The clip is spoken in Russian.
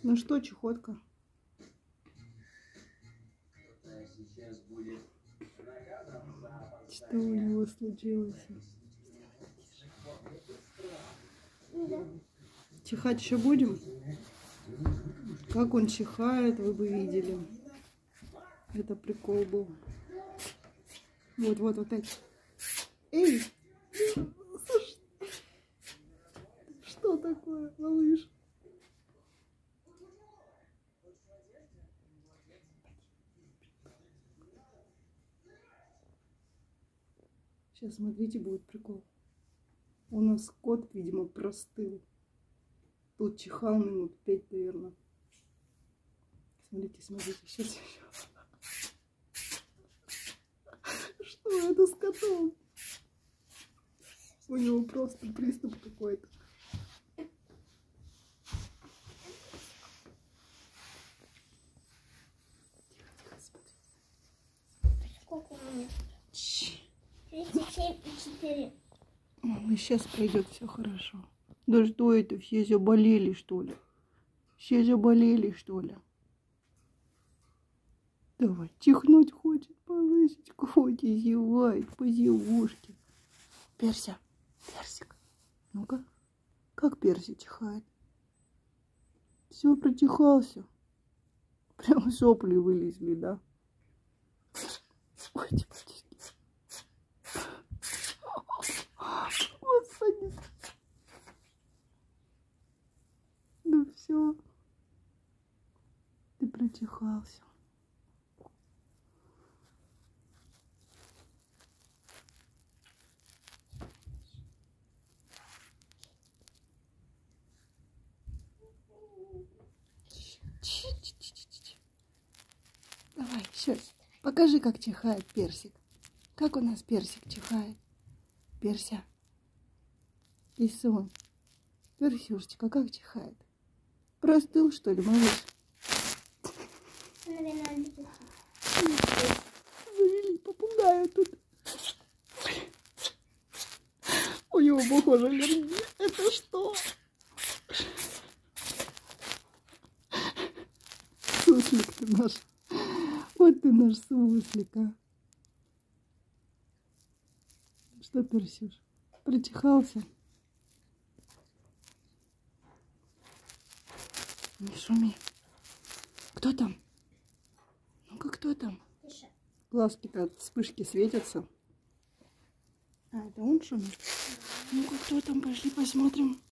Ну что, чехотка? Что у него случилось? Чихать еще будем? Как он чихает, вы бы видели. Это прикол был. Вот опять. Эй! Что такое, малыш? Сейчас, смотрите, будет прикол. У нас кот, видимо, простыл. Тут чихал минут 5, наверное. Смотрите, сейчас еще. Что это с котом? У него просто приступ какой-то. Сколько у меня? 37,4. Ну, сейчас пройдет все хорошо. Да что это, все заболели, что ли? Все заболели, что ли? Давай, чихнуть хочет, повысить, хоть и зевает по зевушке. Перся, персик. Ну-ка, как персик чихает? Все, прочихался. Прям сопли вылезли, да? Ой, типотики. Господи. Ну все. Ты прочихался. Давай, сейчас. Покажи, как чихает персик. Как у нас персик чихает? Перся. Лисон. Персюшечка, как чихает? Простыл, что ли, малыш? Завели попугая тут. У него, похоже, аллергия. Это что? Суслик ты наш. Вот ты наш суслик, а. Что, Персюш, прочихался? Не шуми. Кто там? Ну-ка, кто там? Тише. Глазки-то от вспышки светятся. А, это он шумит? Ну-ка, кто там? Пошли посмотрим.